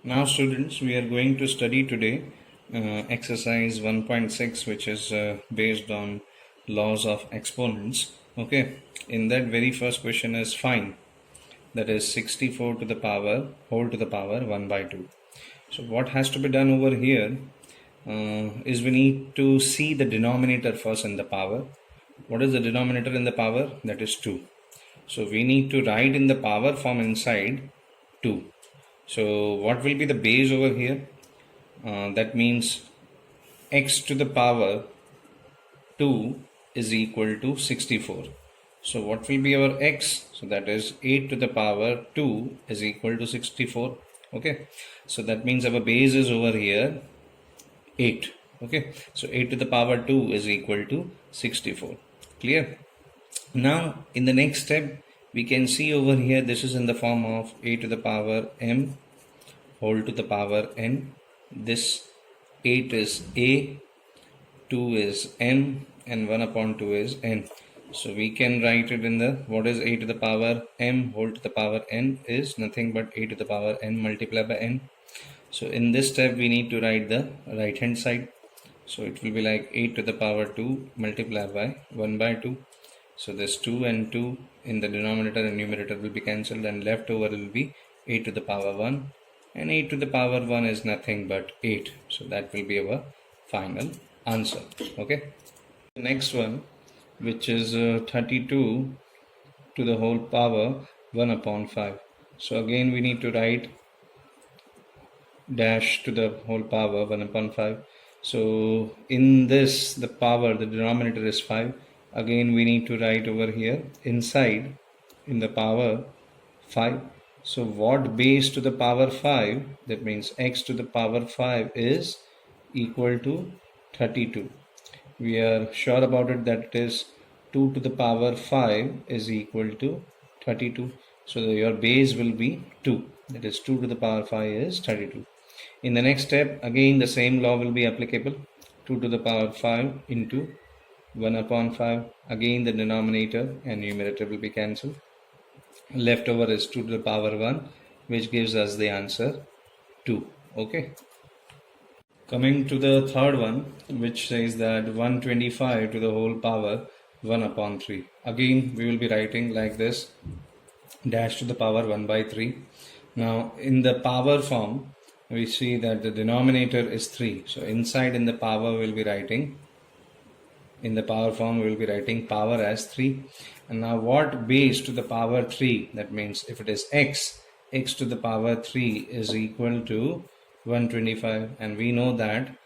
Now students, we are going to study today exercise 1.6, which is based on laws of exponents. Okay, in that very first question is find, that is 64 to the power whole to the power 1 by 2. So what has to be done over here is we need to see the denominator first in the power. What is the denominator in the power? That is 2. So we need to write in the power form inside 2. So what will be the base over here? That means x to the power 2 is equal to 64. So what will be our x? So that is 8 to the power 2 is equal to 64. Okay, so that means our base is over here 8. Okay, so 8 to the power 2 is equal to 64. Clear? Now in the next step we can see over here this is in the form of a to the power m whole to the power n. This 8 is a, 2 is m, and 1 upon 2 is n. So we can write it in the, what is a to the power m whole to the power n is nothing but a to the power n multiplied by n. So in this step we need to write the right hand side. So it will be like 8 to the power 2 multiplied by 1 by 2. So this 2 and 2 in the denominator and numerator will be cancelled, and left over will be 8 to the power 1, and 8 to the power 1 is nothing but 8. So that will be our final answer. Okay. The next one, which is 32 to the whole power 1 upon 5. So again we need to write dash to the whole power 1 upon 5. So in this, the power, the denominator is 5. Again we need to write over here inside in the power 5. So what base to the power 5? That means x to the power 5 is equal to 32. We are sure about it that it is 2 to the power 5 is equal to 32. So your base will be 2. That is 2 to the power 5 is 32. In the next step, again the same law will be applicable. 2 to the power 5 into 1 upon 5. Again the denominator and numerator will be cancelled. Left over is 2 to the power 1, which gives us the answer 2. Okay. Coming to the third one, which says that 125 to the whole power 1 upon 3. Again we will be writing like this, dash to the power 1 by 3. Now in the power form we see that the denominator is 3. So inside in the power we will be writing, in the power form we will be writing power as 3. And now what base to the power 3? That means if it is x, x to the power 3 is equal to 125, and we know that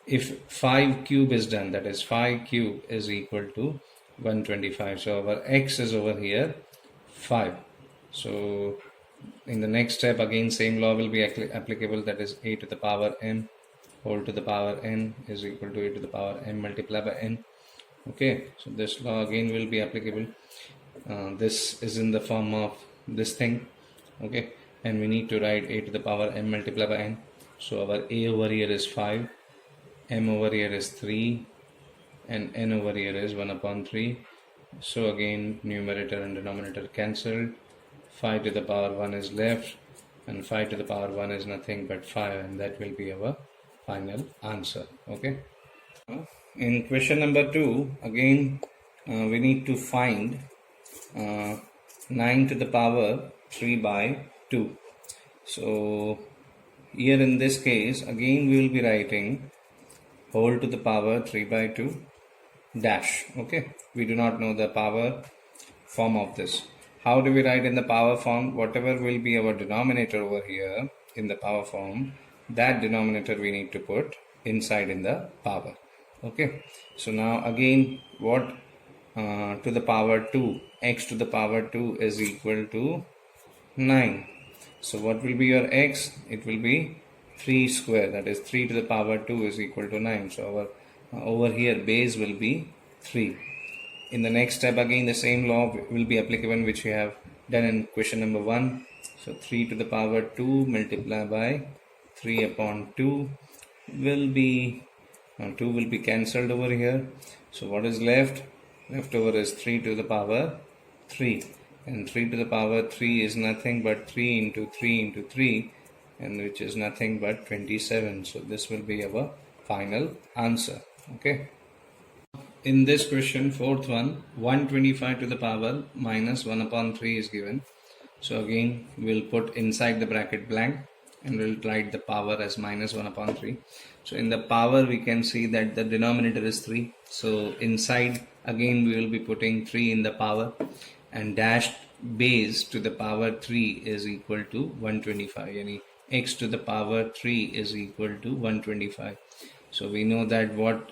if 5 cube is done, that is 5 cube is equal to 125. So our x is over here 5. So in the next step again same law will be applicable, that is a to the power m whole to the power n is equal to a to the power m multiplied by n. Okay, so this law again will be applicable. This is in the form of this thing. Okay, and we need to write a to the power m multiplied by n. So our a over here is 5, m over here is 3, and n over here is 1 upon 3. So again numerator and denominator cancelled. 5 to the power 1 is left, and 5 to the power 1 is nothing but 5, and that will be our final answer. Okay. In question number 2, again we need to find 9 to the power 3 by 2. So here in this case again we will be writing whole to the power 3 by 2 dash. Okay, we do not know the power form of this. How do we write in the power form? Whatever will be our denominator over here in the power form, that denominator we need to put inside in the power. Okay, so now again what to the power 2, x to the power 2 is equal to 9. So what will be your x? It will be 3 square, that is 3 to the power 2 is equal to 9. So our over here base will be 3. In the next step again the same law will be applicable which we have done in question number 1. So 3 to the power 2 multiplied by 3 upon 2 will be 2 will be cancelled over here. So what is left? Left over is 3 to the power 3, and 3 to the power 3 is nothing but 3 into 3 into 3, and which is nothing but 27. So this will be our final answer. Okay. In this question, fourth one, 125 to the power minus 1 upon 3 is given. So again, we'll put inside the bracket blank and we'll write the power as minus 1 upon 3. So in the power, we can see that the denominator is 3. So inside, again, we will be putting 3 in the power, and dashed base to the power 3 is equal to 125. Yani x to the power 3 is equal to 125. So we know that what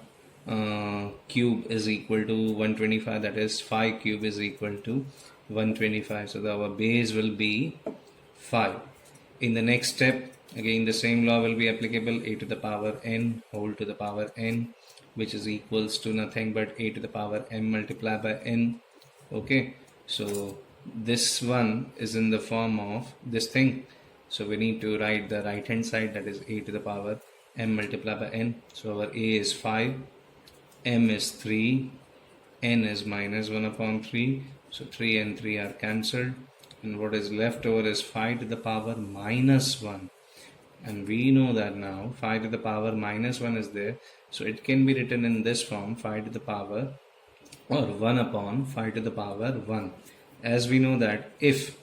cube is equal to 125, that is 5 cube is equal to 125. So our base will be 5. In the next step, again the same law will be applicable, a to the power n whole to the power n, which is equals to nothing but a to the power m multiplied by n. Okay, so this one is in the form of this thing, so we need to write the right hand side, that is a to the power m multiplied by n. So our a is 5, m is 3, n is minus 1 upon 3. So 3 and 3 are cancelled, and what is left over is 5 to the power minus 1. And we know that now 5 to the power minus 1 is there, so it can be written in this form, 5 to the power or 1 upon 5 to the power 1. As we know that if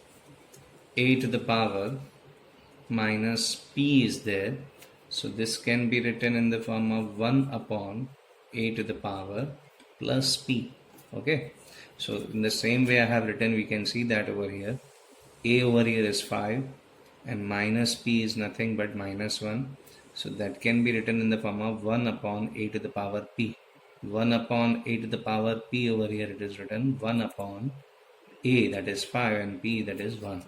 a to the power minus p is there, so this can be written in the form of 1 upon a to the power plus p. Okay, so in the same way I have written, we can see that over here a over here is 5 and minus p is nothing but minus 1. So that can be written in the form of 1 upon a to the power p. 1 upon a to the power p, over here it is written 1 upon a, that is 5, and p, that is 1.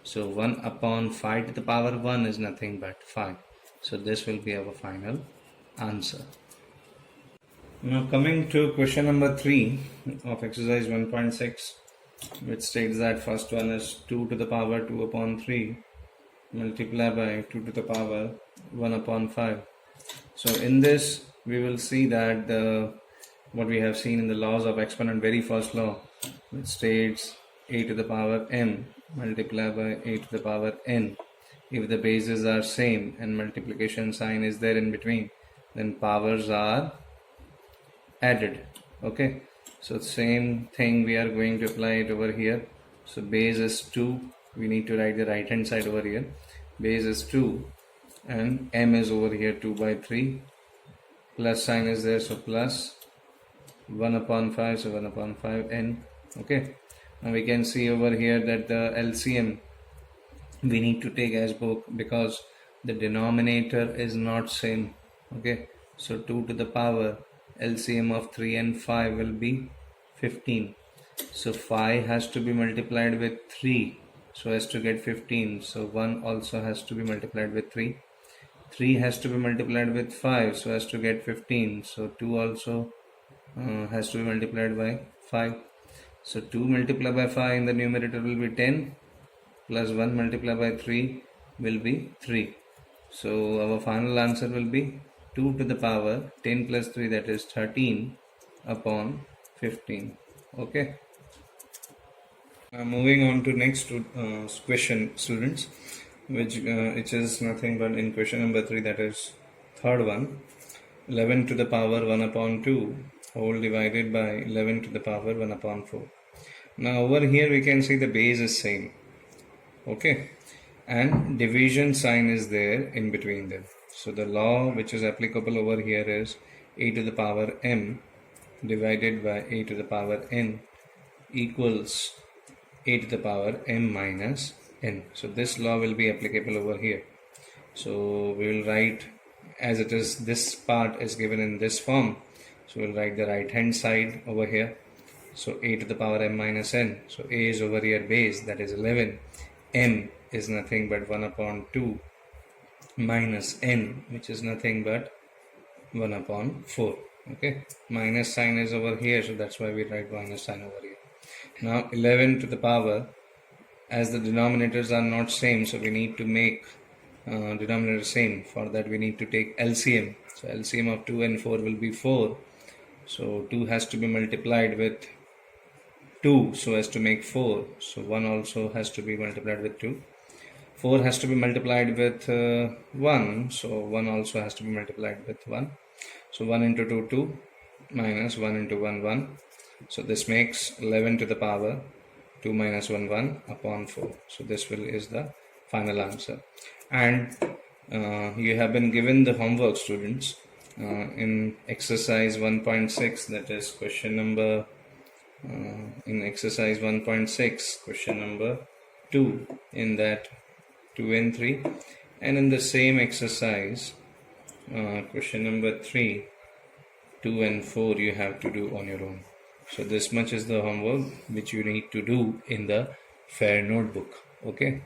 So 1 upon 5 to the power 1 is nothing but 5. So this will be our final answer. Now coming to question number 3 of exercise 1.6, which states that first one is 2 to the power 2 upon 3 multiplied by 2 to the power 1 upon 5. So in this we will see that what we have seen in the laws of exponent, very first law, which states a to the power m multiplied by a to the power n. If the bases are same and multiplication sign is there in between, then powers are added. Okay, so same thing we are going to apply it over here. So base is 2, we need to write the right hand side over here. Base is 2 and m is over here 2 by 3, plus sign is there, so plus 1 upon 5, so 1 upon 5 n. Okay, now we can see over here that the LCM we need to take as book, because the denominator is not same. Okay, so 2 to the power LCM of 3 and 5 will be 15. So 5 has to be multiplied with 3 so as to get 15. So 1 also has to be multiplied with 3. 3 has to be multiplied with 5 so as to get 15. So 2 also has to be multiplied by 5. So 2 multiplied by 5 in the numerator will be 10, plus 1 multiplied by 3 will be 3. So our final answer will be 2 to the power 10 plus 3, that is 13 upon 15. Okay. Moving on to next question, students, which it is nothing but in question number 3, that is third one, 11 to the power 1 upon 2 whole divided by 11 to the power 1 upon 4. Now over here we can see the base is same. Okay, and division sign is there in between them. So the law which is applicable over here is a to the power m divided by a to the power n equals a to the power m minus n. So this law will be applicable over here. So we will write, as it is, this part is given in this form, so we'll write the right hand side over here. So a to the power m minus n. So a is over here base, that is 11. M is nothing but 1 upon 2 minus n, which is nothing but 1 upon 4. Okay, minus sign is over here, so that's why we write minus sign over here. Now 11 to the power, as the denominators are not same, so we need to make denominator same. For that we need to take LCM. So LCM of 2 and 4 will be 4. So 2 has to be multiplied with 2 so as to make 4. So 1 also has to be multiplied with 2. 4 has to be multiplied with 1, so 1 also has to be multiplied with 1. So 1 into 2, 2, minus 1 into 1, 1. So this makes 11 to the power 2 minus 1, 1 upon 4. So this is the final answer. And you have been given the homework, students, in exercise 1.6, that is question number, in exercise 1.6, question number 2, in that 2 and 3, and in the same exercise, question number 3, 2 and 4 you have to do on your own. So this much is the homework which you need to do in the FAIR notebook. Okay.